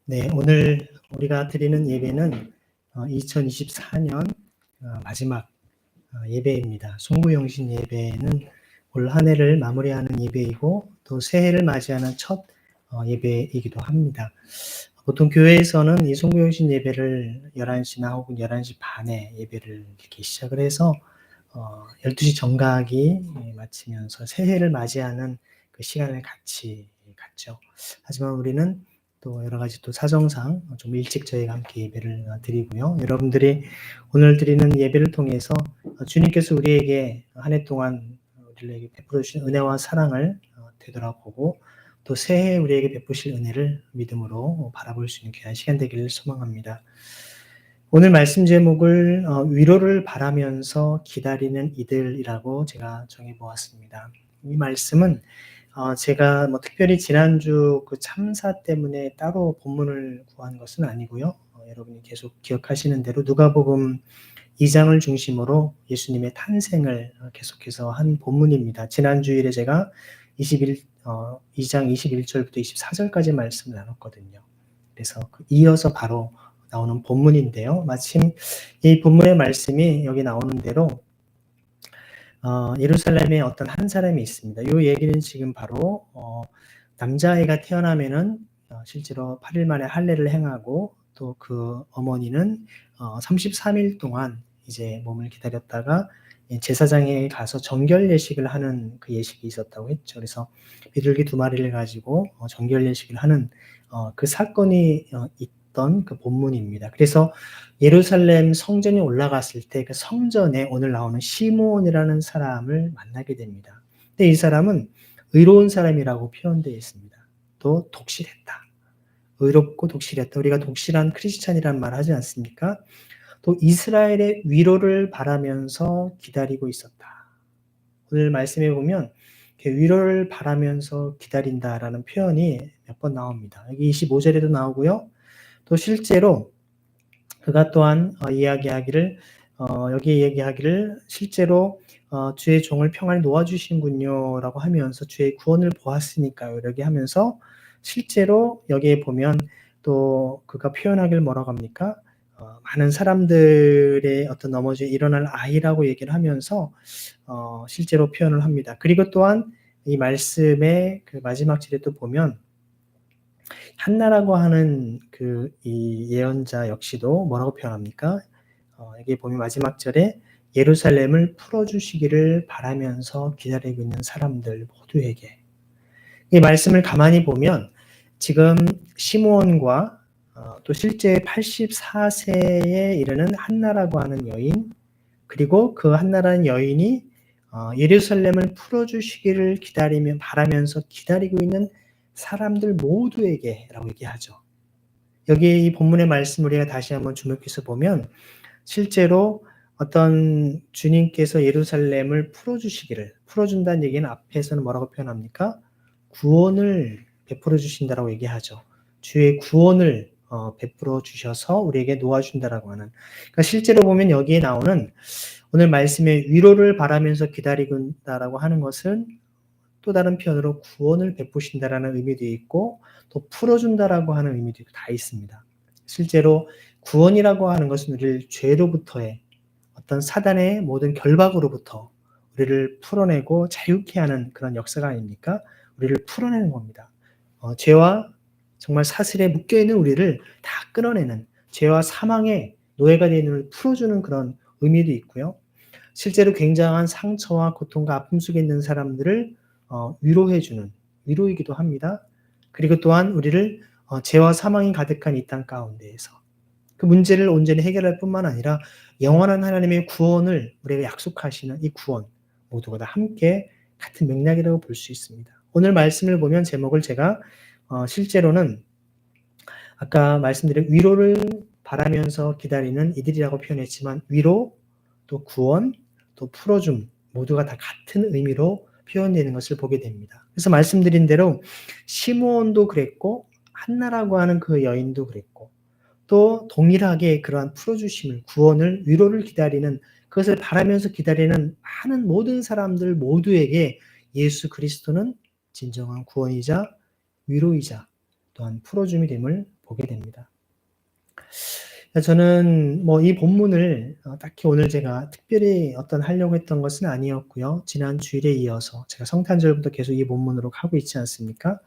네, 오늘 우리가 드리는 예배는 2024년 마지막 예배입니다. 송구영신 예배는 올 한 해를 마무리하는 예배이고 또 새해를 맞이하는 첫 예배이기도 합니다. 보통 교회에서는 이 송구영신 예배를 11시나 혹은 11시 반에 예배를 이렇게 시작을 해서 12시 정각이 마치면서 새해를 맞이하는 그 시간을 같이 갖죠. 하지만 우리는 또 여러 가지 또 사정상 좀 일찍 저희가 함께 예배를 드리고요. 여러분들이 오늘 드리는 예배를 통해서 주님께서 우리에게 한 해 동안 우리에게 베풀어 주신 은혜와 사랑을 되돌아보고 또 새해 우리에게 베푸실 은혜를 믿음으로 바라볼 수 있는 귀한 시간 되기를 소망합니다. 오늘 말씀 제목을 위로를 바라면서 기다리는 이들이라고 제가 정해보았습니다. 이 말씀은 제가 특별히 지난주 그 참사 때문에 따로 본문을 구한 것은 아니고요. 여러분이 계속 기억하시는 대로 누가복음 2장을 중심으로 예수님의 탄생을 계속해서 한 본문입니다. 지난 주일에 제가 2장 21절부터 24절까지 말씀을 나눴거든요. 그래서 이어서 바로 나오는 본문인데요. 마침 이 본문의 말씀이 여기 나오는 대로 예루살렘에 어떤 한 사람이 있습니다. 이 얘기는 지금 바로 남자아이가 태어나면은 실제로 8일 만에 할례를 행하고 또 그 어머니는 33일 동안 이제 몸을 기다렸다가 제사장에 가서 정결 예식을 하는 그 예식이 있었다고 했죠. 그래서 비둘기 2마리를 가지고 정결 예식을 하는 그 사건이 있던 그 본문입니다. 그래서 예루살렘 성전에 올라갔을 때 그 성전에 오늘 나오는 시므온이라는 사람을 만나게 됩니다. 근데 이 사람은 의로운 사람이라고 표현되어 있습니다. 또 독실했다. 의롭고 독실했다. 우리가 독실한 크리스찬이란 말 하지 않습니까? 또 이스라엘의 위로를 바라면서 기다리고 있었다. 오늘 말씀해 보면 위로를 바라면서 기다린다라는 표현이 몇 번 나옵니다. 여기 25절에도 나오고요. 또 실제로 그가 또한 이야기하기를 여기 얘기하기를 실제로 주의 종을 평안히 놓아주신군요 라고 하면서 주의 구원을 보았으니까요 이렇게 하면서 실제로 여기에 보면 또 그가 표현하기를 뭐라고 합니까? 많은 사람들의 어떤 넘어져 일어날 아이라고 얘기를 하면서 실제로 표현을 합니다. 그리고 또한 이 말씀의 그 마지막 절에 또 보면 한나라고 하는 이 예언자 역시도 뭐라고 표현합니까? 여기 보면 마지막 절에 예루살렘을 풀어주시기를 바라면서 기다리고 있는 사람들 모두에게 이 말씀을 가만히 보면 지금 시므온과 또 실제 84세에 이르는 한나라고 하는 여인 그리고 그 한나라는 여인이 예루살렘을 풀어주시기를 바라면서 기다리고 있는 사람들 모두에게라고 얘기하죠. 여기 이 본문의 말씀을 우리가 다시 한번 주목해서 보면 실제로 어떤 주님께서 예루살렘을 풀어준다는 얘기는 앞에서는 뭐라고 표현합니까? 구원을 베풀어 주신다라고 얘기하죠. 주의 구원을 베풀어 주셔서 우리에게 놓아준다라고 하는. 그러니까 실제로 보면 여기에 나오는 오늘 말씀에 위로를 바라면서 기다리고 있다라고 하는 것은 또 다른 표현으로 구원을 베푸신다라는 의미도 있고 또 풀어준다라고 하는 의미도 다 있습니다. 실제로 구원이라고 하는 것은 우리를 죄로부터의 어떤 사단의 모든 결박으로부터 우리를 풀어내고 자유케 하는 그런 역사가 아닙니까? 우리를 풀어내는 겁니다. 죄와 정말 사슬에 묶여있는 우리를 다 끊어내는 죄와 사망의 노예가 되는 우리를 풀어주는 그런 의미도 있고요. 실제로 굉장한 상처와 고통과 아픔 속에 있는 사람들을 위로해주는 위로이기도 합니다. 그리고 또한 우리를 죄와 사망이 가득한 이 땅 가운데에서 그 문제를 온전히 해결할 뿐만 아니라 영원한 하나님의 구원을 우리에게 약속하시는 이 구원 모두가 다 함께 같은 맥락이라고 볼 수 있습니다. 오늘 말씀을 보면 제목을 제가 실제로는 아까 말씀드린 위로를 바라면서 기다리는 이들이라고 표현했지만 위로 또 구원 또 풀어줌 모두가 다 같은 의미로 표현되는 것을 보게 됩니다. 그래서 말씀드린 대로 시므온도 그랬고 한나라고 하는 그 여인도 그랬고 또 동일하게 그러한 풀어주심을 구원을 위로를 기다리는 그것을 바라면서 기다리는 많은 모든 사람들 모두에게 예수 그리스도는 진정한 구원이자 위로이자 또한 풀어줌이 됨을 보게 됩니다. 저는 뭐 이 본문을 딱히 오늘 제가 특별히 하려고 했던 것은 아니었고요. 지난 주일에 이어서 제가 성탄절부터 계속 이 본문으로 가고 있지 않습니까?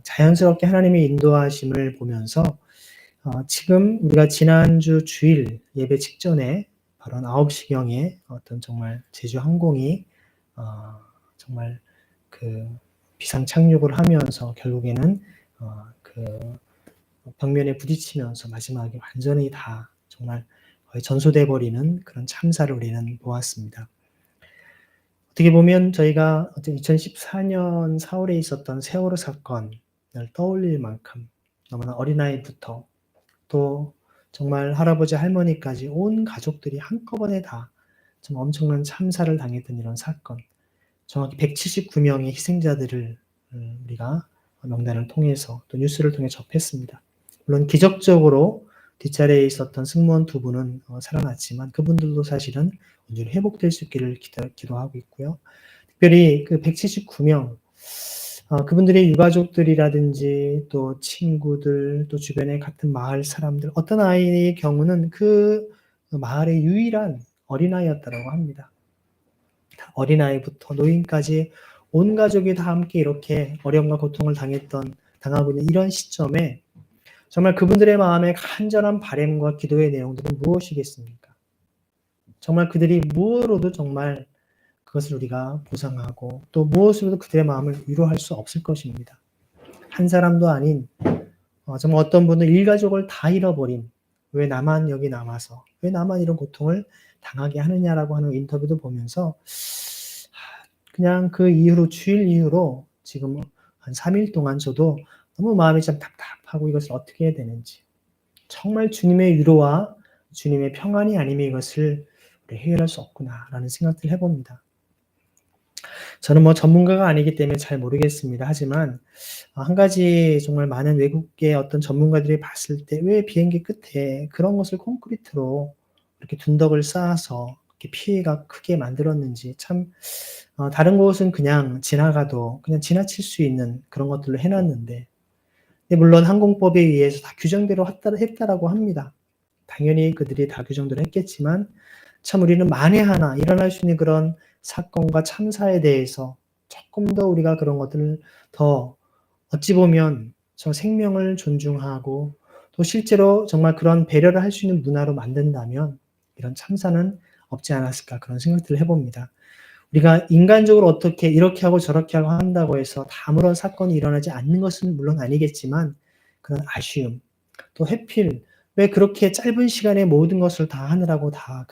자연스럽게 하나님의 인도하심을 보면서 지금 우리가 지난주 주일 예배 직전에 바로 한 9시경에 정말 제주항공이 정말 그 비상 착륙을 하면서 결국에는 그 벽면에 부딪히면서 마지막에 완전히 다 정말 거의 전소돼 버리는 그런 참사를 우리는 보았습니다. 어떻게 보면 저희가 2014년 4월에 있었던 세월호 사건을 떠올릴 만큼 너무나 어린아이부터 또 정말 할아버지 할머니까지 온 가족들이 한꺼번에 다 좀 엄청난 참사를 당했던 이런 사건, 정확히 179명의 희생자들을 우리가 명단을 통해서 또 뉴스를 통해 접했습니다. 물론 기적적으로 뒷자리에 있었던 승무원 2분은 살아났지만 그분들도 사실은 온전히 회복될 수 있기를 기도하고 있고요. 특별히 그 179명 그분들의 유가족들이라든지 또 친구들 또 주변의 같은 마을 사람들, 어떤 아이의 경우는 그 마을의 유일한 어린아이였다고 합니다. 어린아이부터 노인까지 온 가족이 다 함께 이렇게 어려움과 고통을 당하고 있는 이런 시점에 정말 그분들의 마음에 간절한 바람과 기도의 내용들은 무엇이겠습니까? 정말 그들이 무엇으로도 정말 그것을 우리가 보상하고 또 무엇으로도 그들의 마음을 위로할 수 없을 것입니다. 한 사람도 아닌 정말 어떤 분은 일가족을 다 잃어버린, 왜 나만 여기 남아서 왜 나만 이런 고통을 당하게 하느냐라고 하는 인터뷰도 보면서 그냥 그 이후로 주일 이후로 지금 한 3일 동안 저도 너무 마음이 참 답답하고 이것을 어떻게 해야 되는지, 정말 주님의 위로와 주님의 평안이 아니면 이것을 우리 해결할 수 없구나라는 생각들을 해봅니다. 저는 뭐 전문가가 아니기 때문에 잘 모르겠습니다. 하지만 한 가지 정말 많은 외국계 어떤 전문가들이 봤을 때 왜 비행기 끝에 그런 것을 콘크리트로 이렇게 둔덕을 쌓아서 이렇게 피해가 크게 만들었는지 참 다른 곳은 그냥 지나가도 그냥 지나칠 수 있는 그런 것들로 해놨는데, 물론 항공법에 의해서 다 규정대로 했다라고 합니다. 당연히 그들이 다 규정대로 했겠지만 참 우리는 만에 하나 일어날 수 있는 그런 사건과 참사에 대해서 조금 더 우리가 그런 것들을 더 어찌 보면 저 생명을 존중하고 또 실제로 정말 그런 배려를 할 수 있는 문화로 만든다면 이런 참사는 없지 않았을까, 그런 생각들을 해봅니다. 우리가 인간적으로 어떻게 이렇게 하고 저렇게 하고 한다고 해서 아무런 사건이 일어나지 않는 것은 물론 아니겠지만 그런 아쉬움, 또 하필 왜 그렇게 짧은 시간에 모든 것을 다 하느라고 다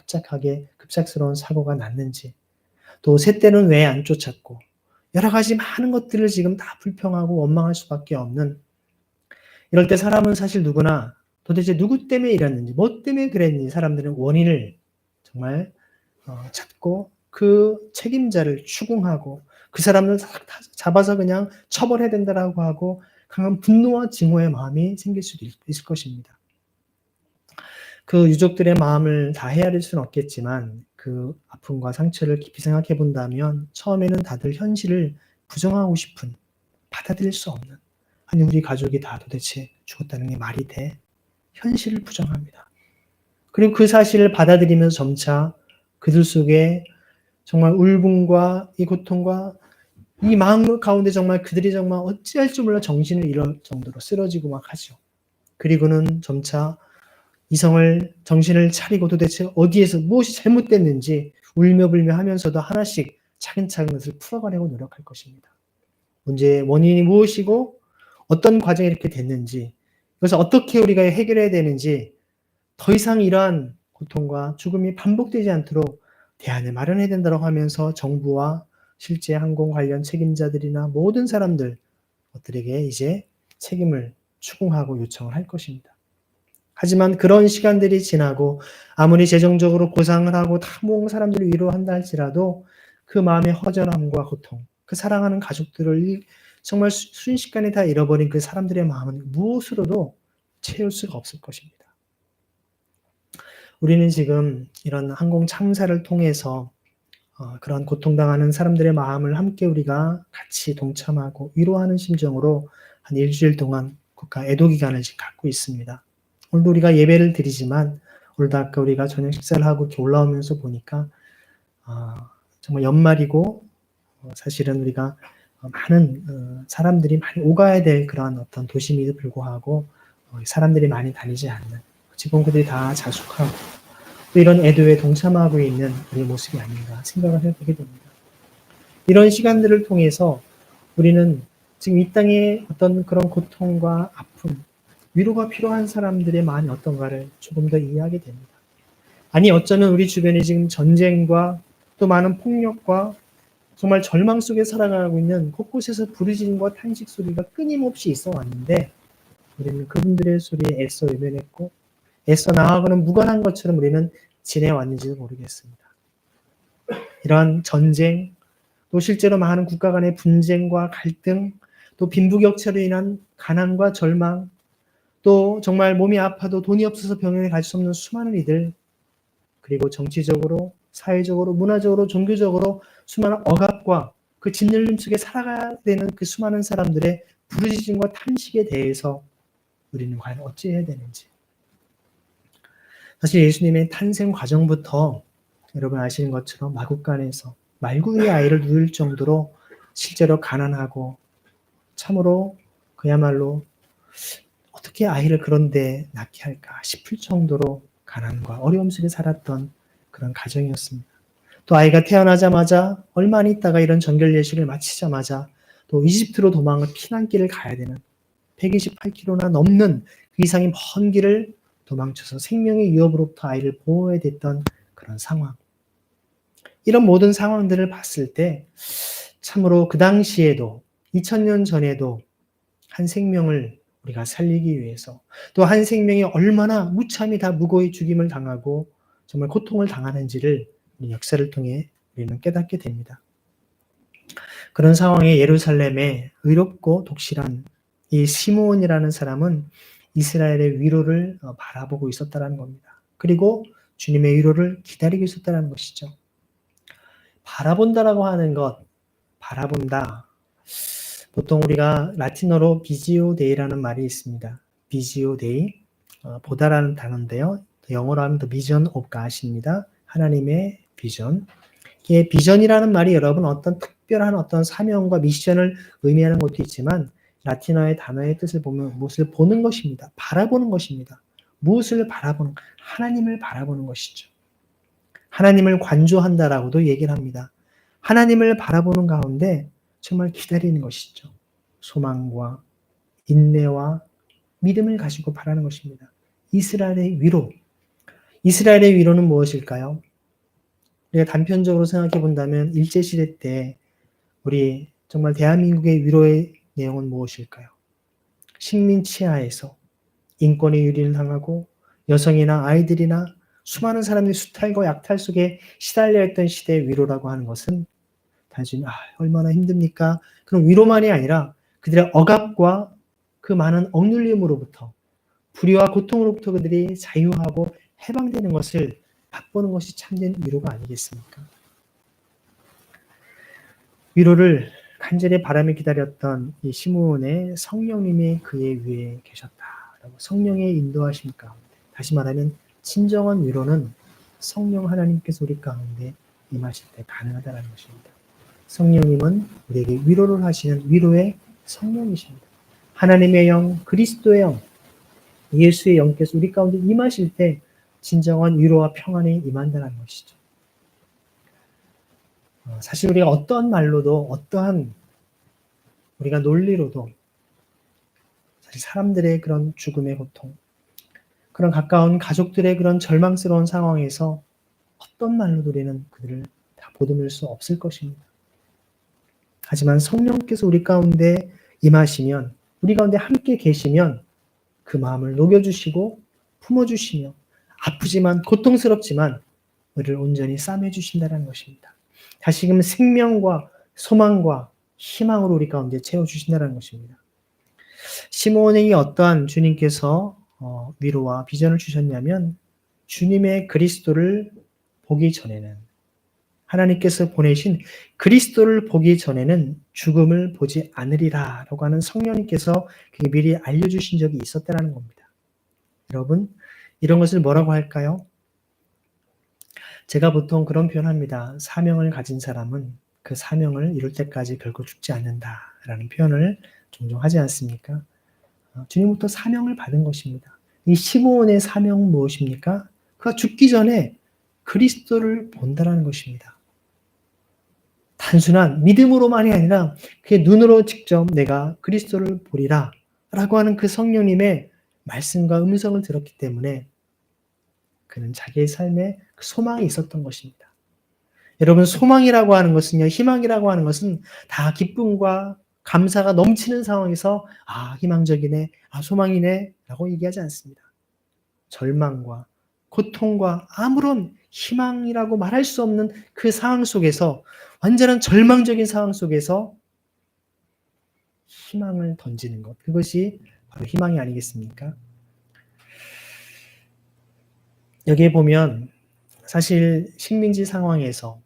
급작스러운 사고가 났는지, 또 새때는 왜 안 쫓았고, 여러 가지 많은 것들을 지금 다 불평하고 원망할 수밖에 없는, 이럴 때 사람은 사실 누구나 도대체 누구 때문에 이랬는지, 뭐 때문에 그랬는지 사람들은 원인을 정말 찾고 그 책임자를 추궁하고 그 사람을 잡아서 그냥 처벌해야 된다라고 하고 강한 분노와 증오의 마음이 생길 수도 있을 것입니다. 그 유족들의 마음을 다 헤아릴 수는 없겠지만 그 아픔과 상처를 깊이 생각해 본다면 처음에는 다들 현실을 부정하고 싶은, 받아들일 수 없는, 아니 우리 가족이 다 도대체 죽었다는 게 말이 돼? 현실을 부정합니다. 그리고 그 사실을 받아들이면서 점차 그들 속에 정말 울분과 이 고통과 이 마음 가운데 정말 그들이 정말 어찌할 줄 몰라 정신을 잃을 정도로 쓰러지고 막 하죠. 그리고는 점차 정신을 차리고 도대체 어디에서 무엇이 잘못됐는지 울며불며 하면서도 하나씩 차근차근 것을 풀어가려고 노력할 것입니다. 문제의 원인이 무엇이고 어떤 과정이 이렇게 됐는지, 그래서 어떻게 우리가 해결해야 되는지, 더 이상 이러한 고통과 죽음이 반복되지 않도록 대안을 마련해야 된다고 하면서 정부와 실제 항공 관련 책임자들이나 모든 사람들에게 이제 책임을 추궁하고 요청을 할 것입니다. 하지만 그런 시간들이 지나고 아무리 재정적으로 보상을 하고 다 모은 사람들을 위로한다 할지라도 그 마음의 허전함과 고통, 그 사랑하는 가족들을 정말 순식간에 다 잃어버린 그 사람들의 마음은 무엇으로도 채울 수가 없을 것입니다. 우리는 지금 이런 항공 참사를 통해서 그런 고통당하는 사람들의 마음을 함께 우리가 같이 동참하고 위로하는 심정으로 한 일주일 동안 국가 애도 기간을 지금 갖고 있습니다. 오늘도 우리가 예배를 드리지만 오늘도 아까 우리가 저녁 식사를 하고 이렇게 올라오면서 보니까 정말 연말이고 사실은 우리가 많은 사람들이 많이 오가야 될 그런 어떤 도심에도 불구하고 사람들이 많이 다니지 않는 직원들이 다 자숙하고 또 이런 애도에 동참하고 있는 우리의 모습이 아닌가 생각을 해보게 됩니다. 이런 시간들을 통해서 우리는 지금 이 땅의 어떤 그런 고통과 아픔, 위로가 필요한 사람들의 마음이 어떤가를 조금 더 이해하게 됩니다. 아니 어쩌면 우리 주변에 지금 전쟁과 또 많은 폭력과 정말 절망 속에 살아가고 있는 곳곳에서 부르짖음과 탄식 소리가 끊임없이 있어 왔는데 우리는 그분들의 소리에 애써 외면했고 애써 나아가는 무관한 것처럼 우리는 지내왔는지도 모르겠습니다. 이러한 전쟁, 또 실제로 많은 국가 간의 분쟁과 갈등, 또 빈부격차로 인한 가난과 절망, 또 정말 몸이 아파도 돈이 없어서 병원에 갈 수 없는 수많은 이들, 그리고 정치적으로, 사회적으로, 문화적으로, 종교적으로 수많은 억압과 그 짓눌림 속에 살아가야 되는 그 수많은 사람들의 부르짖음과 탄식에 대해서 우리는 과연 어찌해야 되는지. 사실 예수님의 탄생 과정부터 여러분 아시는 것처럼 마국간에서 말구의 아이를 누일 정도로 실제로 가난하고 참으로 그야말로 어떻게 아이를 그런데 낳게 할까 싶을 정도로 가난과 어려움 속에 살았던 그런 가정이었습니다. 또 아이가 태어나자마자 얼마 안 있다가 이런 정결 예식을 마치자마자 또 이집트로 도망을 피난길을 가야 되는 128km나 넘는 그 이상의 먼 길을 도망쳐서 생명의 위협으로부터 아이를 보호해야 됐던 그런 상황. 이런 모든 상황들을 봤을 때 참으로 그 당시에도 2000년 전에도 한 생명을 우리가 살리기 위해서 또 한 생명이 얼마나 무참히 다 무고히 죽임을 당하고 정말 고통을 당하는지를 역사를 통해 우리는 깨닫게 됩니다. 그런 상황에 예루살렘에 의롭고 독실한 이 시므온이라는 사람은 이스라엘의 위로를 바라보고 있었다는 겁니다. 그리고 주님의 위로를 기다리고 있었다는 것이죠. 바라본다라고 하는 것, 바라본다. 보통 우리가 라틴어로 비지오 데이라는 말이 있습니다. 비지오 데이, 보다라는 단어인데요. 영어로 하면 The Vision of God입니다. 하나님의 비전. 이게 비전이라는 말이 여러분 어떤 특별한 어떤 사명과 미션을 의미하는 것도 있지만 라틴어의 단어의 뜻을 보면 무엇을 보는 것입니다. 바라보는 것입니다. 무엇을 바라보는, 하나님을 바라보는 것이죠. 하나님을 관조한다라고도 얘기를 합니다. 하나님을 바라보는 가운데 정말 기다리는 것이죠. 소망과 인내와 믿음을 가지고 바라는 것입니다. 이스라엘의 위로. 이스라엘의 위로는 무엇일까요? 우리가 단편적으로 생각해 본다면 일제시대 때 우리 정말 대한민국의 위로의 내용은 무엇일까요? 식민 치하에서 인권의 유린을 당하고 여성이나 아이들이나 수많은 사람들이 수탈과 약탈 속에 시달려 있던 시대의 위로라고 하는 것은 단순히 얼마나 힘듭니까? 그런 위로만이 아니라 그들의 억압과 그 많은 억눌림으로부터 불의와 고통으로부터 그들이 자유하고 해방되는 것을 맛보는 것이 참된 위로가 아니겠습니까? 위로를 간절히 바라며 기다렸던 이 시므온의 성령님이 그의 위에 계셨다라고 성령의 인도하심 가운데 다시 말하면 진정한 위로는 성령 하나님께서 우리 가운데 임하실 때 가능하다는 것입니다. 성령님은 우리에게 위로를 하시는 위로의 성령이십니다. 하나님의 영, 그리스도의 영, 예수의 영께서 우리 가운데 임하실 때 진정한 위로와 평안이 임한다는 것이죠. 사실 우리가 어떠한 말로도 어떠한 우리가 논리로도 사실 사람들의 그런 죽음의 고통, 그런 가까운 가족들의 그런 절망스러운 상황에서 어떤 말로도 우리는 그들을 다 보듬을 수 없을 것입니다. 하지만 성령께서 우리 가운데 임하시면, 우리 가운데 함께 계시면 그 마음을 녹여주시고 품어주시며 아프지만 고통스럽지만 우리를 온전히 싸매주신다는 것입니다. 다시금 생명과 소망과 희망으로 우리 가운데 채워주신다는 것입니다. 시므온에게 어떠한 주님께서 위로와 비전을 주셨냐면 주님의 그리스도를 보기 전에는 하나님께서 보내신 그리스도를 보기 전에는 죽음을 보지 않으리라 라고 하는 성령님께서 그게 미리 알려주신 적이 있었다는 겁니다. 여러분, 이런 것을 뭐라고 할까요? 제가 보통 그런 표현합니다. 사명을 가진 사람은 그 사명을 이룰 때까지 결코 죽지 않는다라는 표현을 종종 하지 않습니까? 주님부터 사명을 받은 것입니다. 이 시므온의 사명은 무엇입니까? 그가 죽기 전에 그리스도를 본다라는 것입니다. 단순한 믿음으로만이 아니라 그의 눈으로 직접 내가 그리스도를 보리라 라고 하는 그 성령님의 말씀과 음성을 들었기 때문에 그는 자기의 삶에 그 소망이 있었던 것입니다. 여러분, 소망이라고 하는 것은요, 희망이라고 하는 것은 다 기쁨과 감사가 넘치는 상황에서 희망적이네, 소망이네 라고 얘기하지 않습니다. 절망과 고통과 아무런 희망이라고 말할 수 없는 그 상황 속에서, 완전한 절망적인 상황 속에서 희망을 던지는 것, 그것이 바로 희망이 아니겠습니까? 여기에 보면 사실 식민지 상황에서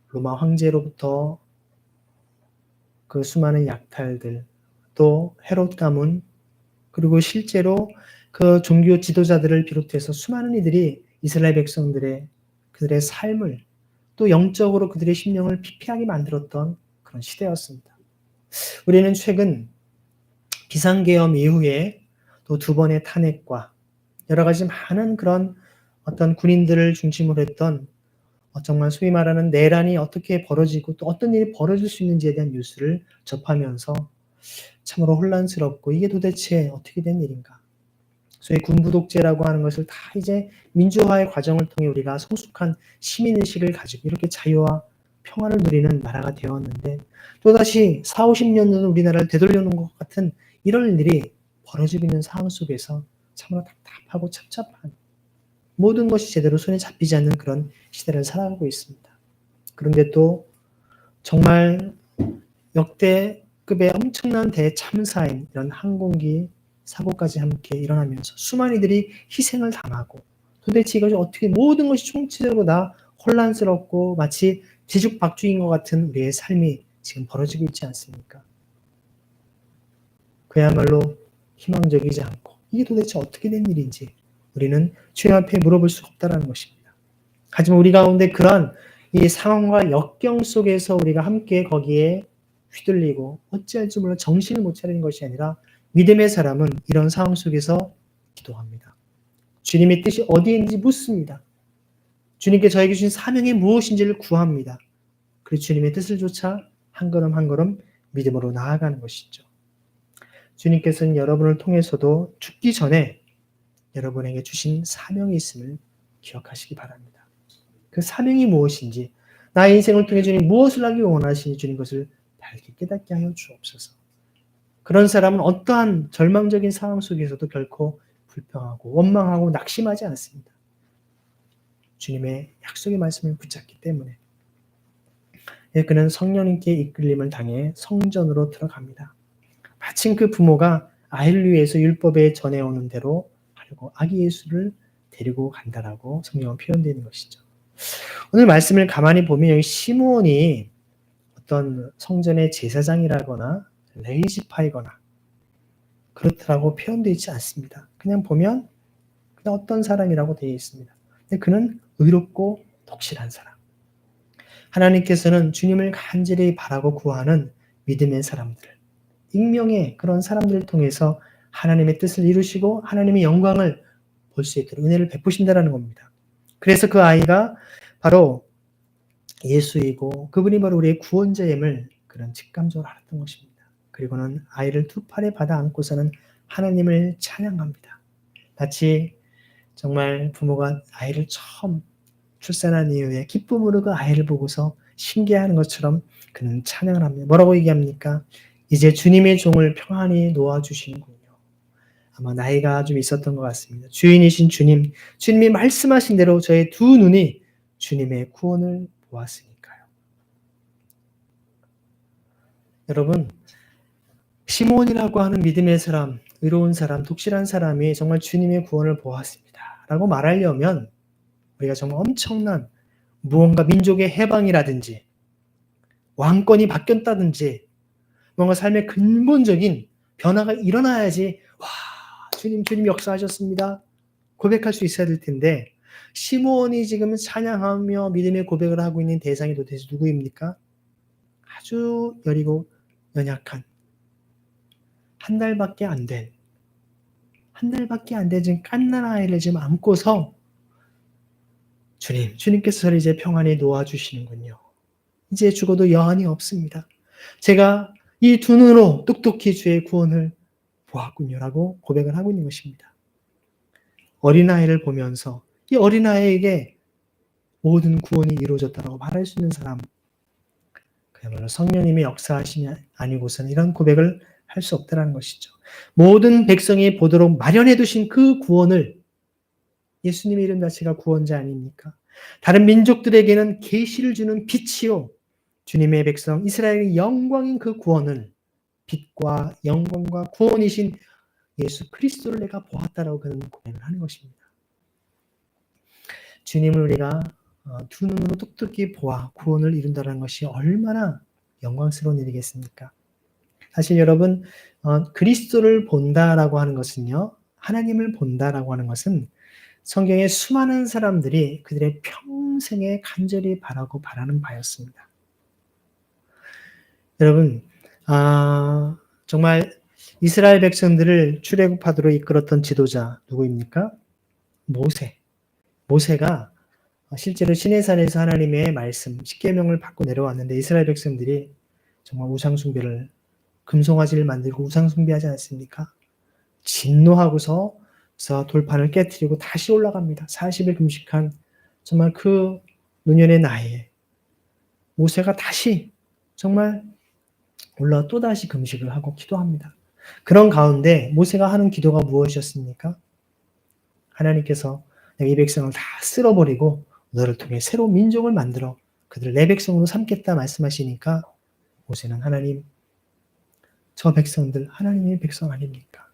로마 황제로부터 그 수많은 약탈들, 또 헤롯 가문, 그리고 실제로 그 종교 지도자들을 비롯해서 수많은 이들이 이스라엘 백성들의 그들의 삶을, 또 영적으로 그들의 심령을 피폐하게 만들었던 그런 시대였습니다. 우리는 최근 비상계엄 이후에 또 2번의 탄핵과 여러 가지 많은 그런 어떤 군인들을 중심으로 했던 정말 소위 말하는 내란이 어떻게 벌어지고 또 어떤 일이 벌어질 수 있는지에 대한 뉴스를 접하면서 참으로 혼란스럽고, 이게 도대체 어떻게 된 일인가. 소위 군부 독재라고 하는 것을 다 이제 민주화의 과정을 통해 우리가 성숙한 시민의식을 가지고 이렇게 자유와 평화를 누리는 나라가 되었는데, 또다시 40-50년 전 우리나라를 되돌려놓은 것 같은 이런 일이 벌어지고 있는 상황 속에서 참으로 답답하고 착잡한, 모든 것이 제대로 손에 잡히지 않는 그런 시대를 살아가고 있습니다. 그런데 또 정말 역대급의 엄청난 대참사인 이런 항공기 사고까지 함께 일어나면서 수많은 이들이 희생을 당하고, 도대체 이것이 어떻게, 모든 것이 총체적으로 다 혼란스럽고 마치 뒤죽박죽인 것 같은 우리의 삶이 지금 벌어지고 있지 않습니까? 그야말로 희망적이지 않고, 이게 도대체 어떻게 된 일인지 우리는 주님 앞에 물어볼 수가 없다는 것입니다. 하지만 우리 가운데 그러한 이 상황과 역경 속에서 우리가 함께 거기에 휘둘리고 어찌할 줄 몰라 정신을 못 차리는 것이 아니라, 믿음의 사람은 이런 상황 속에서 기도합니다. 주님의 뜻이 어디에 있는지 묻습니다. 주님께 저에게 주신 사명이 무엇인지를 구합니다. 그리고 주님의 뜻을 쫓아 한 걸음 한 걸음 믿음으로 나아가는 것이죠. 주님께서는 여러분을 통해서도 죽기 전에 여러분에게 주신 사명이 있음을 기억하시기 바랍니다. 그 사명이 무엇인지, 나의 인생을 통해 주님 무엇을 하기 원하시니 주님 것을 밝게 깨닫게 하여 주옵소서. 그런 사람은 어떠한 절망적인 상황 속에서도 결코 불평하고 원망하고 낙심하지 않습니다. 주님의 약속의 말씀을 붙잡기 때문에. 그는 성령님께 이끌림을 당해 성전으로 들어갑니다. 마침 그 부모가 아이를 위해서 율법에 전해오는 대로 하려고 아기 예수를 데리고 간다라고 성경은 표현되는 것이죠. 오늘 말씀을 가만히 보면 여기 시므온이 어떤 성전의 제사장이라거나 레위지파이거나 그렇다고 표현되어 있지 않습니다. 그냥 보면 그냥 어떤 사람이라고 되어 있습니다. 근데 그는 의롭고 독실한 사람. 하나님께서는 주님을 간절히 바라고 구하는 믿음의 사람들, 익명의 그런 사람들을 통해서 하나님의 뜻을 이루시고 하나님의 영광을 볼 수 있도록 은혜를 베푸신다는 겁니다. 그래서 그 아이가 바로 예수이고 그분이 바로 우리의 구원자임을 그런 직감적으로 알았던 것입니다. 그리고는 아이를 2팔에 받아 안고서는 하나님을 찬양합니다. 마치 정말 부모가 아이를 처음 출산한 이후에 기쁨으로 그 아이를 보고서 신기해하는 것처럼 그는 찬양을 합니다. 뭐라고 얘기합니까? 이제 주님의 종을 평안히 놓아주시는군요. 아마 나이가 좀 있었던 것 같습니다. 주인이신 주님, 주님이 말씀하신 대로 저의 2 눈이 주님의 구원을 보았으니까요. 여러분, 시므온이라고 하는 믿음의 사람, 의로운 사람, 독실한 사람이 정말 주님의 구원을 보았습니다 라고 말하려면 우리가 정말 엄청난 무언가 민족의 해방이라든지 왕권이 바뀌었다든지 뭔가 삶의 근본적인 변화가 일어나야지 와, 주님 역사하셨습니다. 고백할 수 있어야 될 텐데 시므온이 지금 찬양하며 믿음의 고백을 하고 있는 대상이 도대체 누구입니까? 아주 여리고 연약한 한 달밖에 안 된 지금 갓난 아이를 지금 안고서 주님께서 저를 이제 평안히 놓아주시는군요. 이제 죽어도 여한이 없습니다. 제가 이 두 눈으로 똑똑히 주의 구원을 보았군요라고 고백을 하고 있는 것입니다. 어린아이를 보면서 이 어린아이에게 모든 구원이 이루어졌다고 말할 수 있는 사람, 그야말로 성령님의 역사하심이 아니고서는 이런 고백을 할 수 없다는 것이죠. 모든 백성이 보도록 마련해 두신 그 구원을 예수님의 이름 자체가 구원자 아닙니까? 다른 민족들에게는 계시를 주는 빛이요. 주님의 백성 이스라엘의 영광인 그 구원을 빛과 영광과 구원이신 예수 그리스도를 내가 보았다라고 그는 고백을 하는 것입니다. 주님을 우리가 두 눈으로 똑똑히 보아 구원을 이룬다는 것이 얼마나 영광스러운 일이겠습니까? 사실 여러분 그리스도를 본다라고 하는 것은요. 하나님을 본다라고 하는 것은 성경에 수많은 사람들이 그들의 평생에 간절히 바라고 바라는 바였습니다. 여러분 정말 이스라엘 백성들을 출애굽하도록 이끌었던 지도자 누구입니까? 모세가 실제로 시내산에서 하나님의 말씀, 십계명을 받고 내려왔는데 이스라엘 백성들이 정말 우상숭배를 금송아지를 만들고 우상숭배하지 않습니까? 진노하고서 돌판을 깨트리고 다시 올라갑니다. 40일 금식한 정말 그 노년의 나이에 모세가 다시 정말 올라 또다시 금식을 하고 기도합니다. 그런 가운데 모세가 하는 기도가 무엇이었습니까? 하나님께서 내가 이 백성을 다 쓸어버리고 너를 통해 새로운 민족을 만들어 그들을 내 백성으로 삼겠다 말씀하시니까 모세는 하나님, 저 백성들 하나님의 백성 아닙니까?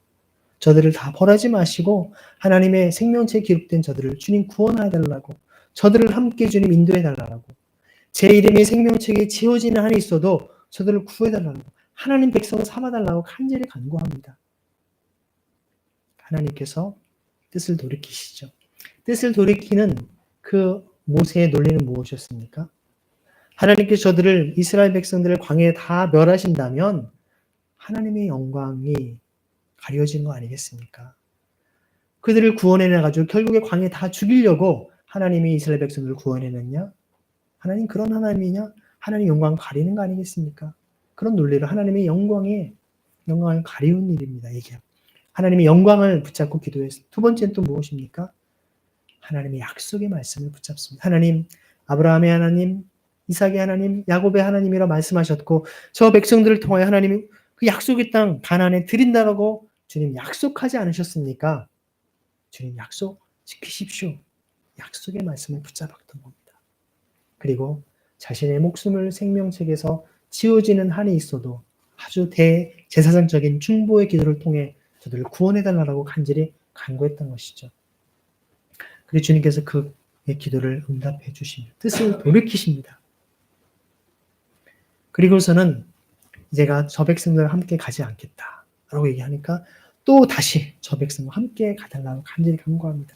저들을 다 벌하지 마시고 하나님의 생명체에 기록된 저들을 주님 구원해달라고, 저들을 함께 주님 인도해달라고, 제 이름이 생명책에 지어지는 한이 있어도 저들을 구해달라고, 하나님 백성을 삼아달라고 간절히 간구합니다. 하나님께서 뜻을 돌이키시죠. 뜻을 돌이키는 그 모세의 논리는 무엇이었습니까? 하나님께서 저들을 이스라엘 백성들을 광야에 다 멸하신다면 하나님의 영광이 가려진 거 아니겠습니까? 그들을 구원해내가지고 결국에 광야에 다 죽이려고 하나님이 이스라엘 백성들을 구원해냈냐? 하나님 그런 하나님이냐? 하나님 영광 가리는 거 아니겠습니까? 그런 논리로 하나님의 영광을 가리운 일입니다. 이게 하나님의 영광을 붙잡고 기도했습니다. 두 번째는 또 무엇입니까? 하나님의 약속의 말씀을 붙잡습니다. 하나님, 아브라함의 하나님, 이삭의 하나님, 야곱의 하나님이라 말씀하셨고 저 백성들을 통하여 하나님이 그 약속의 땅 가나안에 드린다라고 주님 약속하지 않으셨습니까? 주님 약속 지키십시오. 약속의 말씀을 붙잡았던 겁니다. 그리고 자신의 목숨을 생명책에서 지워지는 한이 있어도 아주 대제사장적인 중보의 기도를 통해 저들을 구원해달라고 간절히 간구했던 것이죠. 그리고 주님께서 그의 기도를 응답해 주시며 뜻을 돌이키십니다. 그리고서는 제가 저 백성들과 함께 가지 않겠다라고 얘기하니까 또 다시 저 백성과 함께 가달라고 간절히 간구합니다.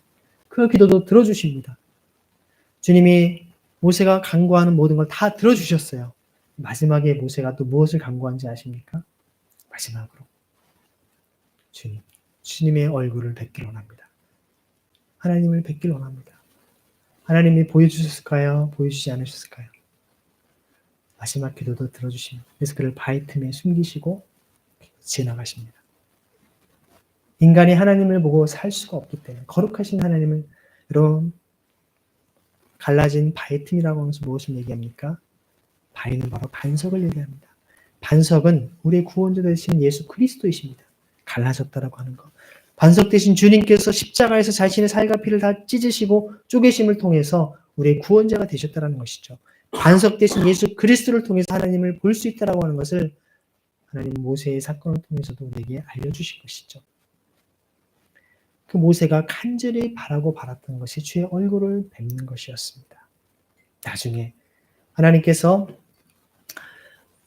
그 기도도 들어주십니다. 주님이 모세가 간구하는 모든 걸 다 들어주셨어요. 마지막에 모세가 또 무엇을 간구한지 아십니까? 마지막으로 주님의 얼굴을 뵙기를 원합니다. 하나님을 뵙기를 원합니다. 하나님이 보여주셨을까요? 보여주지 않으셨을까요? 마지막 기도도 들어주십니다. 그래서 그를 바위 틈에 숨기시고 지나가십니다. 인간이 하나님을 보고 살 수가 없기 때문에 거룩하신 하나님을 여러분 갈라진 바위 틈이라고 하면서 무엇을 얘기합니까? 바위는 바로 반석을 얘기합니다. 반석은 우리의 구원자 되신 예수 그리스도이십니다. 갈라졌다라고 하는 것. 반석 대신 주님께서 십자가에서 자신의 살과 피를 다 찢으시고 쪼개심을 통해서 우리의 구원자가 되셨다는 것이죠. 반석 대신 예수 그리스도를 통해서 하나님을 볼 수 있다라고 하는 것을 하나님 모세의 사건을 통해서도 우리에게 알려주신 것이죠. 그 모세가 간절히 바라고 바랐던 것이 주의 얼굴을 뵙는 것이었습니다. 나중에 하나님께서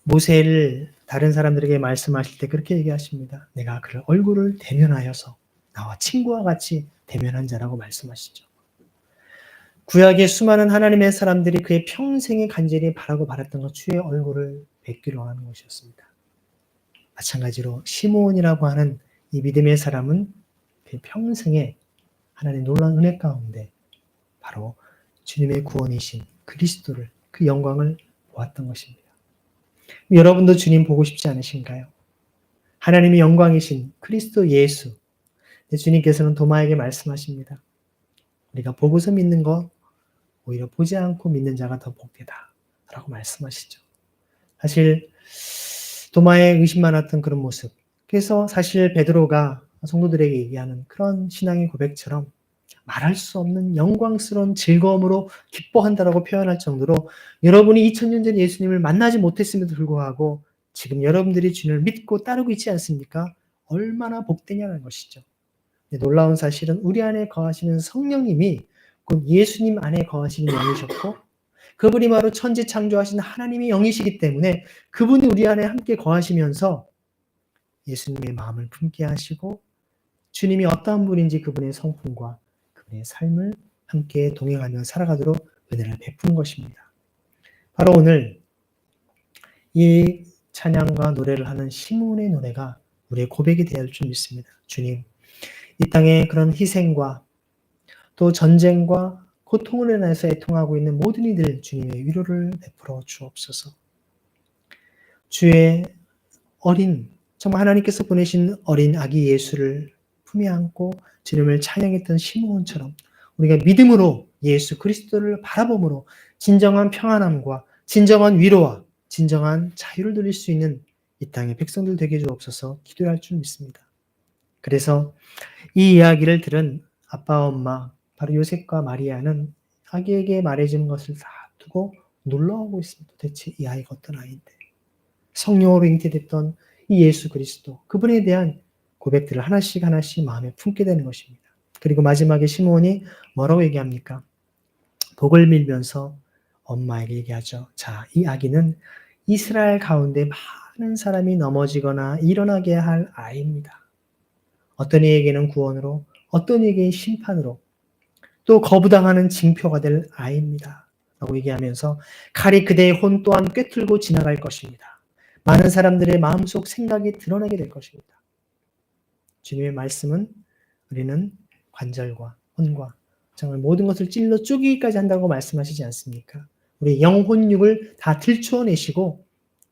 모세를 다른 사람들에게 말씀하실 때 그렇게 얘기하십니다. 내가 그를 얼굴을 대면하여서 나와 친구와 같이 대면한 자라고 말씀하시죠. 구약의 수많은 하나님의 사람들이 그의 평생에 간절히 바라고 바랐던 것, 주의 얼굴을 뵙기로 하는 것이었습니다. 마찬가지로 시므온이라고 하는 이 믿음의 사람은 그의 평생에 하나님의 놀라운 은혜 가운데 바로 주님의 구원이신 그리스도를, 그 영광을 보았던 것입니다. 여러분도 주님 보고 싶지 않으신가요? 하나님의 영광이신 그리스도 예수, 주님께서는 도마에게 말씀하십니다. 우리가 보고서 믿는 것, 오히려 보지 않고 믿는 자가 더 복되다 라고 말씀하시죠. 사실 도마에 의심 많았던 그런 모습, 그래서 사실 베드로가 성도들에게 얘기하는 그런 신앙의 고백처럼 말할 수 없는 영광스러운 즐거움으로 기뻐한다라고 표현할 정도로 여러분이 2000년 전 예수님을 만나지 못했음에도 불구하고 지금 여러분들이 주님을 믿고 따르고 있지 않습니까? 얼마나 복되냐는 것이죠. 놀라운 사실은 우리 안에 거하시는 성령님이 곧 예수님 안에 거하시는 영이셨고 그분이 바로 천지 창조하신 하나님의 영이시기 때문에 그분이 우리 안에 함께 거하시면서 예수님의 마음을 품게 하시고 주님이 어떠한 분인지 그분의 성품과 그분의 삶을 함께 동행하며 살아가도록 은혜를 베푸는 것입니다. 바로 오늘 이 찬양과 노래를 하는 시므온의 노래가 우리의 고백이 되어야 할 줄 믿습니다. 주님, 이 땅의 그런 희생과 또 전쟁과 고통을 인해서 애통하고 있는 모든 이들 주님의 위로를 베풀어 주옵소서. 주의 어린, 정말 하나님께서 보내신 어린 아기 예수를 품에 안고 주님을 찬양했던 시므온처럼 우리가 믿음으로 예수 그리스도를 바라봄으로 진정한 평안함과 진정한 위로와 진정한 자유를 누릴 수 있는 이 땅의 백성들 되게 주옵소서 기도할 줄 믿습니다. 그래서 이 이야기를 들은 아빠, 엄마, 바로 요셉과 마리아는 아기에게 말해주는 것을 다 두고 놀라워하고 있습니다. 대체 이 아이가 어떤 아이인데. 성령으로 잉태됐던 이 예수 그리스도, 그분에 대한 고백들을 하나씩 하나씩 마음에 품게 되는 것입니다. 그리고 마지막에 시므온이 뭐라고 얘기합니까? 복을 빌면서 엄마에게 얘기하죠. 자, 이 아기는 이스라엘 가운데 많은 사람이 넘어지거나 일어나게 할 아이입니다. 어떤 이에게는 구원으로, 어떤 이에게는 심판으로, 또 거부당하는 징표가 될 아이입니다. 라고 얘기하면서 칼이 그대의 혼 또한 꿰뚫고 지나갈 것입니다. 많은 사람들의 마음속 생각이 드러나게 될 것입니다. 주님의 말씀은 우리는 관절과 혼과 정말 모든 것을 찔러 쪼개기까지 한다고 말씀하시지 않습니까? 우리 영혼육을 다 들추어내시고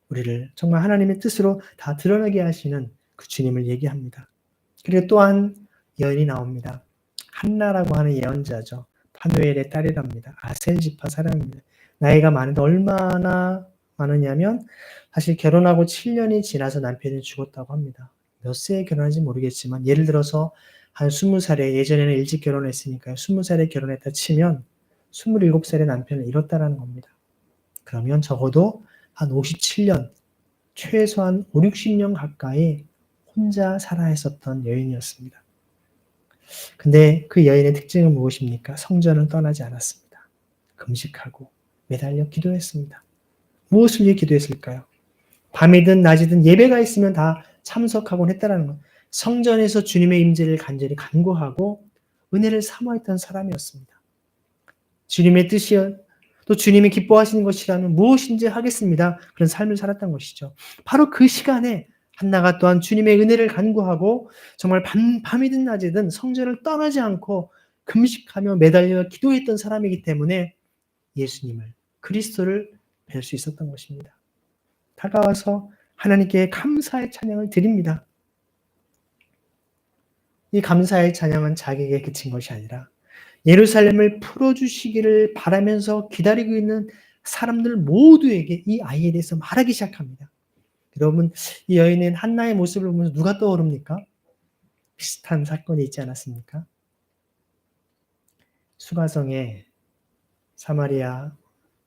우리를 정말 하나님의 뜻으로 다 드러나게 하시는 그 주님을 얘기합니다. 그리고 또한 여인이 나옵니다. 한나라고 하는 예언자죠. 파누엘의 딸이랍니다. 아셀 지파 사람입니다. 나이가 많은데 얼마나 많으냐면 사실 결혼하고 7년이 지나서 남편이 죽었다고 합니다. 몇 세에 결혼한지 모르겠지만 예를 들어서 한 20살에 예전에는 일찍 결혼했으니까요. 20살에 결혼했다 치면 27살에 남편을 잃었다라는 겁니다. 그러면 적어도 한 57년, 최소한 5, 60년 가까이 혼자 살아 있었던 여인이었습니다. 근데 그 여인의 특징은 무엇입니까? 성전을 떠나지 않았습니다. 금식하고 매달려 기도했습니다. 무엇을 위해 기도했을까요? 밤이든 낮이든 예배가 있으면 다 참석하곤 했다는 것. 성전에서 주님의 임재를 간절히 간구하고 은혜를 사모했던 사람이었습니다. 주님의 뜻이 또 주님이 기뻐하시는 것이라면 무엇인지 하겠습니다. 그런 삶을 살았던 것이죠. 바로 그 시간에 한나가 또한 주님의 은혜를 간구하고 정말 밤이든 낮이든 성전을 떠나지 않고 금식하며 매달려 기도했던 사람이기 때문에 예수님을, 그리스도를 뵐 수 있었던 것입니다. 다가와서 하나님께 감사의 찬양을 드립니다. 이 감사의 찬양은 자기에게 그친 것이 아니라 예루살렘을 풀어주시기를 바라면서 기다리고 있는 사람들 모두에게 이 아이에 대해서 말하기 시작합니다. 여러분, 이 여인은 한나의 모습을 보면서 누가 떠오릅니까? 비슷한 사건이 있지 않았습니까? 수가성에 사마리아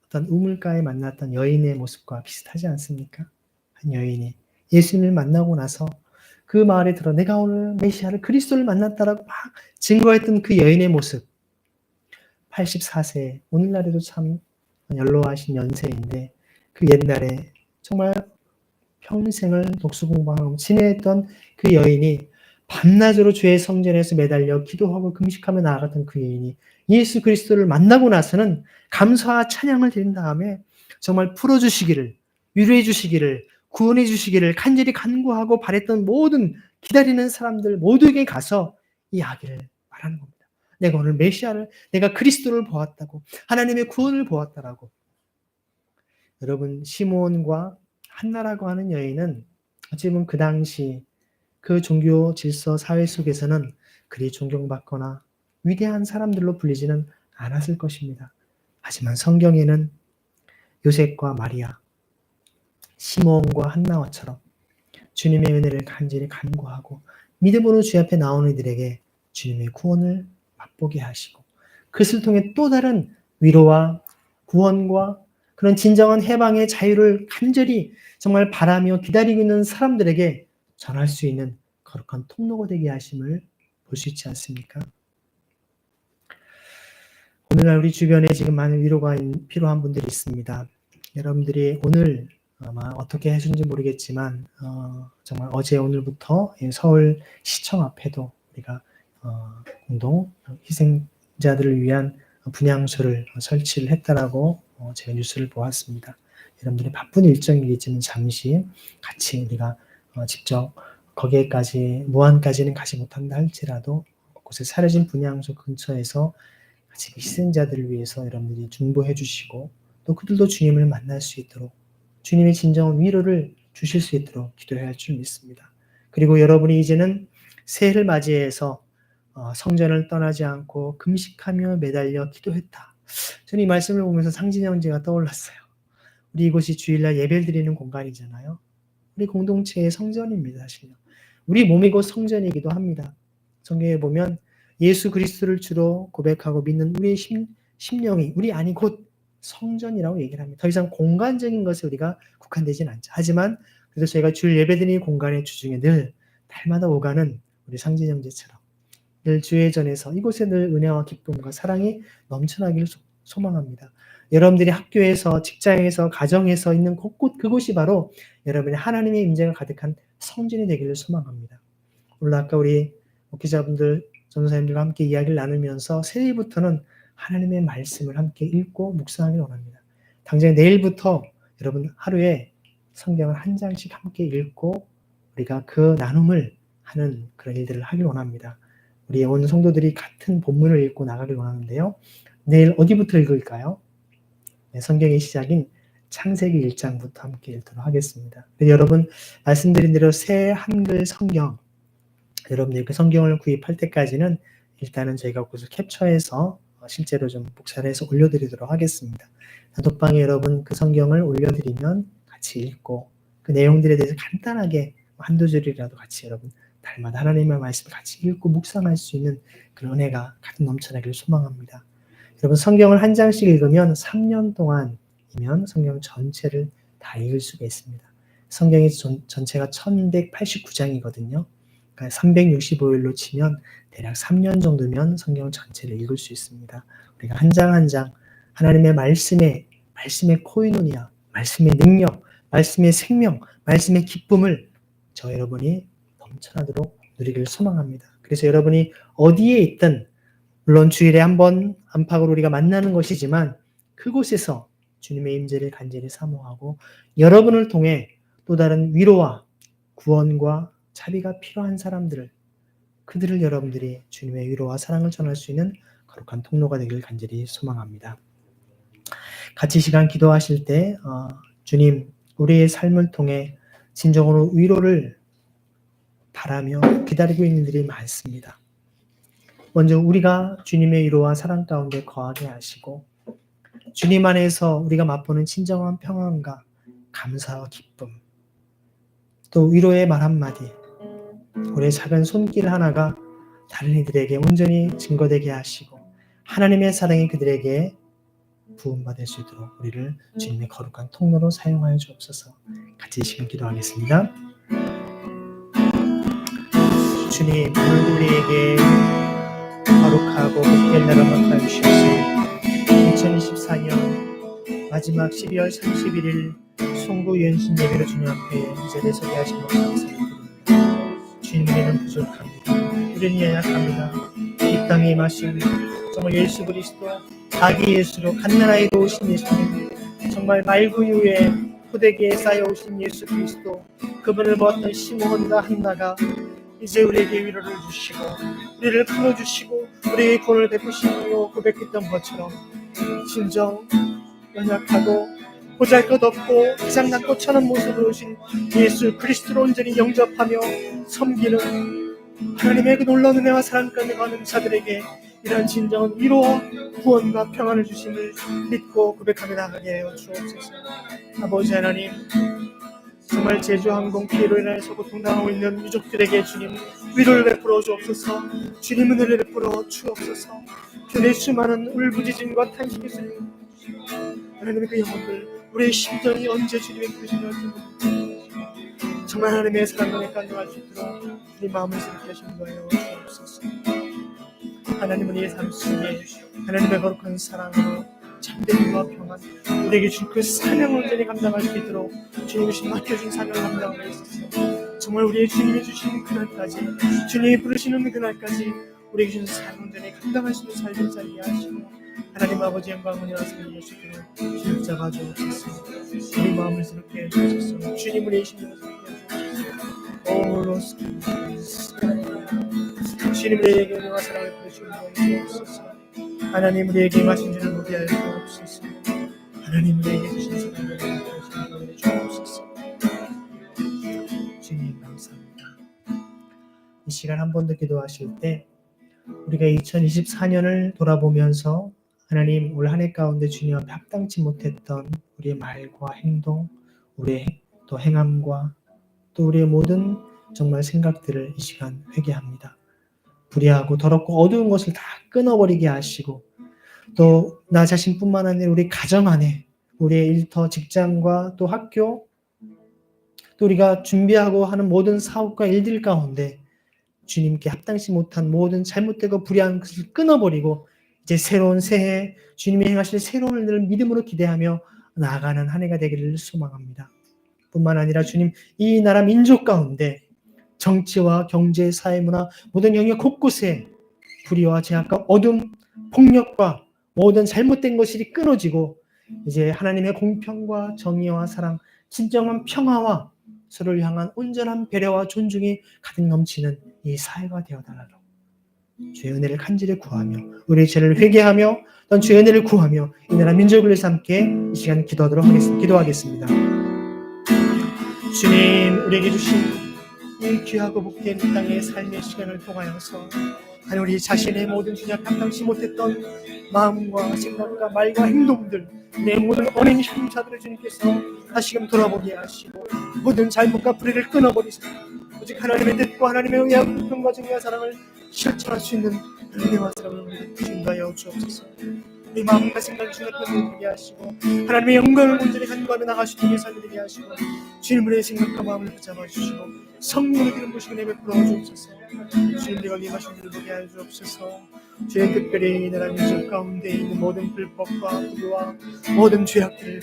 어떤 우물가에 만났던 여인의 모습과 비슷하지 않습니까? 한 여인이 예수님을 만나고 나서 그 마을에 들어 내가 오늘 메시아를 그리스도를 만났다라고 막 증거했던 그 여인의 모습. 84세, 오늘날에도 참 연로하신 연세인데 그 옛날에 정말 평생을 독수 공부하고 지내했던 그 여인이 밤낮으로 주의 성전에서 매달려 기도하고 금식하며 나아갔던 그 여인이 예수 그리스도를 만나고 나서는 감사와 찬양을 드린 다음에 정말 풀어주시기를, 위로해 주시기를, 구원해 주시기를 간절히 간구하고 바랬던 모든 기다리는 사람들 모두에게 가서 이 이야기를 말하는 겁니다. 내가 오늘 메시아를, 내가 그리스도를 보았다고, 하나님의 구원을 보았다라고. 여러분, 시므온과 한나라고 하는 여인은 어찌 보면 그 당시 그 종교 질서 사회 속에서는 그리 존경받거나 위대한 사람들로 불리지는 않았을 것입니다. 하지만 성경에는 요셉과 마리아, 시므온과 한나와처럼 주님의 은혜를 간절히 간구하고 믿음으로 주 앞에 나오는 이들에게 주님의 구원을 맛보게 하시고 그것을 통해 또 다른 위로와 구원과 그런 진정한 해방의 자유를 간절히 정말 바라며 기다리고 있는 사람들에게 전할 수 있는 거룩한 통로가 되게 하심을 볼 수 있지 않습니까? 오늘날 우리 주변에 지금 많은 위로가 필요한 분들이 있습니다. 여러분들이 오늘 아마 어떻게 하시는지 모르겠지만 정말 어제 오늘부터 서울시청 앞에도 우리가 공동 희생자들을 위한 분향소를 설치를 했다라고 제가 뉴스를 보았습니다. 여러분들이 바쁜 일정이겠지만 잠시 같이 우리가 직접 거기에까지 무안까지는 가지 못한다 할지라도 곳에 사려진 분향소 근처에서 같이 희생자들을 위해서 여러분들이 중보해 주시고 또 그들도 주님을 만날 수 있도록 주님의 진정한 위로를 주실 수 있도록 기도해야 할 줄 믿습니다. 그리고 여러분이 이제는 새해를 맞이해서 성전을 떠나지 않고 금식하며 매달려 기도했다. 저는 이 말씀을 보면서 상진이 형제가 떠올랐어요. 우리 이곳이 주일날 예배를 드리는 공간이잖아요. 우리 공동체의 성전입니다. 사실요. 우리 몸이 곧 성전이기도 합니다. 성경에 보면 예수 그리스도를 주로 고백하고 믿는 우리의 심령이 우리 안이 곧 성전이라고 얘기를 합니다. 더 이상 공간적인 것에 우리가 국한되진 않죠. 하지만 그래도 저희가 주일 예배드리는 공간의 주중에 늘 달마다 오가는 우리 상진 형제처럼 늘 주의 전에서 이곳에 늘 은혜와 기쁨과 사랑이 넘쳐나기를 소망합니다. 여러분들이 학교에서, 직장에서, 가정에서 있는 곳곳 그곳이 바로 여러분의 하나님의 임재가 가득한 성전이 되기를 소망합니다. 오늘 아까 우리 목회자분들, 전도사님들과 함께 이야기를 나누면서 새해부터는 하나님의 말씀을 함께 읽고 묵상하길 원합니다. 당장 내일부터 여러분 하루에 성경을 한 장씩 함께 읽고 우리가 그 나눔을 하는 그런 일들을 하길 원합니다. 우리 온 성도들이 같은 본문을 읽고 나가길 원하는데요. 내일 어디부터 읽을까요? 네, 성경의 시작인 창세기 1장부터 함께 읽도록 하겠습니다. 여러분 말씀드린 대로 새 한글 성경 여러분들 그 성경을 구입할 때까지는 일단은 저희가 그것을 캡처해서 실제로 좀 복사해서 올려드리도록 하겠습니다. 단톡방에 여러분 그 성경을 올려드리면 같이 읽고 그 내용들에 대해서 간단하게 한두 줄이라도 같이 여러분 달마다 하나님의 말씀을 같이 읽고 묵상할 수 있는 그런 은혜가 가득 넘쳐나기를 소망합니다. 여러분 성경을 한 장씩 읽으면 3년 동안이면 성경 전체를 다 읽을 수가 있습니다. 성경이 전체가 1189장이거든요. 그러니까 365일로 치면 대략 3년 정도면 성경 전체를 읽을 수 있습니다. 우리가 한 장 한 장 하나님의 말씀의 코이노니아, 말씀의 능력, 말씀의 생명, 말씀의 기쁨을 저 여러분이 넘쳐나도록 누리길 소망합니다. 그래서 여러분이 어디에 있든 물론 주일에 한 번 안팎으로 우리가 만나는 것이지만 그곳에서 주님의 임재를 간절히 사모하고 여러분을 통해 또 다른 위로와 구원과 자비가 필요한 사람들을 그들을 여러분들이 주님의 위로와 사랑을 전할 수 있는 거룩한 통로가 되길 간절히 소망합니다. 같이 시간 기도하실 때 주님 우리의 삶을 통해 진정으로 위로를 바라며 기다리고 있는 일이 많습니다. 먼저 우리가 주님의 위로와 사랑 가운데 거하게 하시고 주님 안에서 우리가 맛보는 진정한 평안과 감사와 기쁨 또 위로의 말 한마디 우리의 작은 손길 하나가 다른 이들에게 온전히 증거되게 하시고 하나님의 사랑이 그들에게 부음받을 수 있도록 우리를 주님의 거룩한 통로로 사용하여 주옵소서. 같이 이 시간 기도하겠습니다. 주님 오늘도 우리에게 거룩하고 복된 날을 맡아 주셔서 2024년 마지막 12월 31일 송구 유엔신 예배를 주님 앞에 이 자리에 서게 하신 것 감사드립니다. 주님에게는 부족합니다. 우리는 연약합니다. 이 땅에 임하신 정말 예수 그리스도 자기 예수로 갓나라에도 오신 예수님, 정말 말구유에 포대기에 쌓여오신 예수 그리스도, 그분을 보았던 시므온과 한나가 이제 우리에게 위로를 주시고 우리를 풀어주시고 우리에게 구원을 베푸시고 고백했던 것처럼 진정 연약하고 보잘것없고 가장 낮고처럼 모습으로 오신 예수 그리스도를 온전히 영접하며 섬기는 하나님의 그 놀라운 은혜와 사랑까지 가는 자들에게 이런 진정한 위로와 구원과 평안을 주심을 믿고 고백하며 나가게 하여 주옵소서. 아버지 하나님, 정말 제주항공 피해로 인해서 고통당하고 있는 유족들에게 주님 위로를 베풀어 주옵소서. 주님 은혜를 베풀어 주옵소서. 교내 수많은 울부짖음과 탄식이 있으니 하나님의 그 영혼들, 우리의 심정이 언제 주님의 부르심을 정말 하나님의 사랑을 간증할 수 있도록 주님 마음을 새롭게 하시는 거예요. 주옵소서. 하나님은 이 삶 속에 하나님의 거룩한 사랑으로 참됨과 평안, 우리에게 준 그 사명을 온전히 감당할 수 있도록 주님이 맡겨준 사명을 감당하고 있었어요. 정말 우리의 주님이 주시는 그날까지, 주님이 부르시는 그날까지 우리에게 준 사명을 온전히 감당할 수 있는 삶을 살게 하시고 하나님 아버지 영광을 여하시는 예수님을 주님 잡아주옵소서. 우리 마음을 새롭게 해주옵소서. 주님 우리의 심령을 새롭게 해주옵소서. 주님 우리에게 은혜와 사랑을 보여주시는 주옵소서. 하나님 우리에게 임하신 줄을 보게 하여 주옵소서. 하나님 우리에게 주신 사랑을 보여주시는 주옵소서. 주님 감사합니다. 이 시간 한 번 더 기도하실 때 우리가 2024년을 돌아보면서 하나님 올 한 해 가운데 주님 앞에 합당치 못했던 우리의 말과 행동, 우리의 또 행함과 또 우리의 모든 정말 생각들을 이 시간 회개합니다. 불의하고 더럽고 어두운 것을 다 끊어버리게 하시고 또 나 자신뿐만 아니라 우리 가정 안에 우리의 일터, 직장과 또 학교 또 우리가 준비하고 하는 모든 사업과 일들 가운데 주님께 합당치 못한 모든 잘못되고 불의한 것을 끊어버리고 이제 새로운 새해 주님이 행하실 새로운 일을 믿음으로 기대하며 나아가는 한 해가 되기를 소망합니다. 뿐만 아니라 주님 이 나라 민족 가운데 정치와 경제, 사회, 문화 모든 영역 곳곳에 불의와 제약과 어둠, 폭력과 모든 잘못된 것이 끊어지고 이제 하나님의 공평과 정의와 사랑, 진정한 평화와 서로를 향한 온전한 배려와 존중이 가득 넘치는 이 사회가 되어달라고 주의 은혜를 간절히 구하며 우리의 죄를 회개하며 또 주의 은혜를 구하며 이 나라 민족을 위해서 함께 이 시간 기도하겠습니다. 주님 우리에게 주신 이 귀하고 복된 땅의 삶의 시간을 통하여서 하나님 우리 자신의 모든 주님 감당치 못했던 마음과 생각과 말과 행동들 내 모든 언행 형사들을 주님께서 다시금 돌아보게 하시고 모든 잘못과 불의를 끊어버리시고 오직 하나님의 뜻과 하나님의 의와 공평과 정의와 사랑을 실천할 수 있는 은혜와 사랑을 우리에게 주신다여 주옵소서. 우리 마음과 생각을 주님 앞에 드리게 하시고 하나님의 영광을 온전히 간구하며 나가시는 삶이 되게 하시고 주님의 생각과 마음을 붙잡아 주시고 성령의 기름 부으시고 내게 베풀어 주옵소서. 주님께서 임하신 줄을 보게 하여 주옵소서. 주의 특별히 이 나라 민족 가운데 있는 모든 불법과 불의와 모든 죄악들을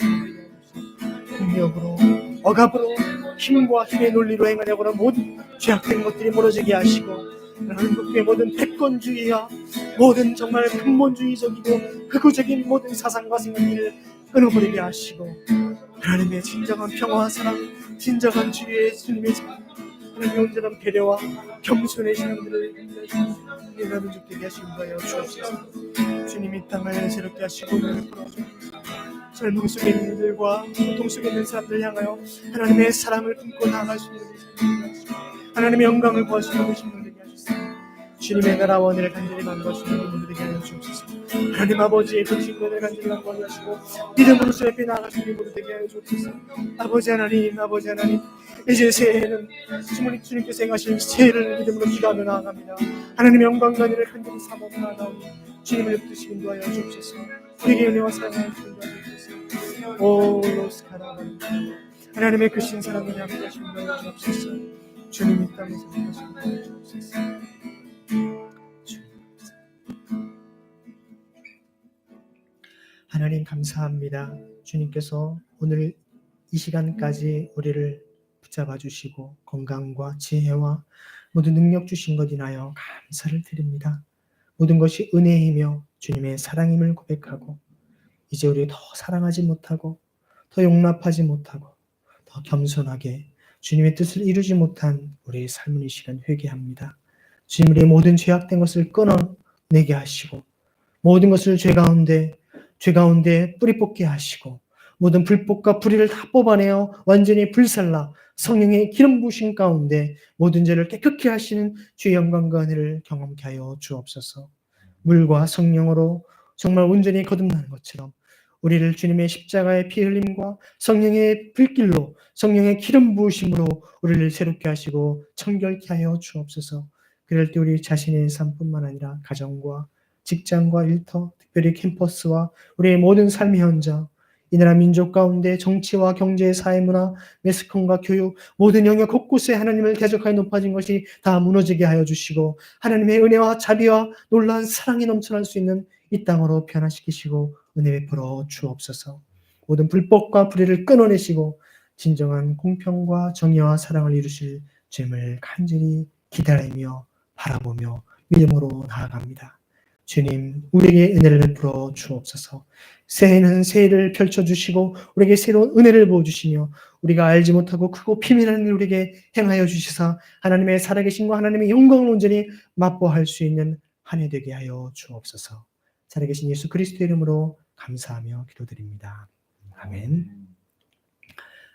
폭력으로 억압으로 힘과 힘의 논리로 행하려고 하는 모든 죄악된 것들이 무너지게 하시고 한국의 모든 패권주의와 모든 정말 근본주의적이고 극우적인 모든 사상과 생각들을 끊어버리게 하시고 하나님의 진정한 평화와 사랑, 진정한 주의 주님의 하나님의 온전한 배려와 겸손의 신앙들을 내가 민족되게 하시는 거예요. 주옵소서. 주님이 땅을 새롭게 하시고 눈을 풀어주옵소서. 젊음 속에 있는 이들과 고통 속에 있는 사람들 향하여 하나님의 사랑을 품고 나아갈 수 있는 하나님의 영광을 구하시는 분들 되게 하셨습니다. 주님의 나라 원을 간절히 간구하시는 분들에게 하여 주옵소서. 하나님 아버지의 분신권을 간절히 간구하시고 믿음으로 주 앞에 나아가시는 분들 되게 하여 주옵소서. 아버지 하나님 이제 새해에는 주님께서 행하신 새해를 믿음으로 기도하며 나아갑니다. 하나님의 영광과 은혜를 간절히 사모하며 나아가오니 주님을 붙드시기 인도하여 주옵소서. 우리에게 은혜와 사랑을 주옵소서. 오 로스카라 하나님의 그 신사랑을 향하신 인도하여 주옵소서. 주님이 땅에서 행하신 인도하여 주옵소서. 하나님 감사합니다. 주님께서 오늘 이 시간까지 우리를 붙잡아 주시고 건강과 지혜와 모든 능력 주신 것 인하여 감사를 드립니다. 모든 것이 은혜이며 주님의 사랑임을 고백하고 이제 우리 더 사랑하지 못하고 더 용납하지 못하고 더 겸손하게 주님의 뜻을 이루지 못한 우리의 삶을 이 시간 회개합니다. 주님 우리의 모든 죄악된 것을 끊어내게 하시고 모든 것을 죄 가운데 뿌리 뽑게 하시고 모든 불법과 불의를 다 뽑아내어 완전히 불살라 성령의 기름 부으신 가운데 모든 죄를 깨끗게 하시는 주의 영광과 은혜를 경험케 하여 주옵소서. 물과 성령으로 정말 온전히 거듭나는 것처럼 우리를 주님의 십자가의 피 흘림과 성령의 불길로 성령의 기름 부으심으로 우리를 새롭게 하시고 청결케 하여 주옵소서. 그럴 때 우리 자신의 삶뿐만 아니라 가정과 직장과 일터, 특별히 캠퍼스와 우리의 모든 삶의 현장, 이 나라 민족 가운데 정치와 경제, 사회문화, 매스컴과 교육 모든 영역 곳곳에 하나님을 대적하여 높아진 것이 다 무너지게 하여 주시고 하나님의 은혜와 자비와 놀라운 사랑이 넘쳐날 수 있는 이 땅으로 변화시키시고 은혜 베풀어 주옵소서. 모든 불법과 불의를 끊어내시고 진정한 공평과 정의와 사랑을 이루실 주님을 간절히 기다리며 바라보며 믿음으로 나아갑니다. 주님, 우리에게 은혜를 베풀어 주옵소서. 새해는 새해를 펼쳐주시고 우리에게 새로운 은혜를 부어주시며 우리가 알지 못하고 크고 비밀한 일 우리에게 행하여 주시사 하나님의 살아계신과 하나님의 영광을 온전히 맛보할 수 있는 한 해 되게 하여 주옵소서. 살아계신 예수 그리스도의 이름으로 감사하며 기도드립니다. 아멘.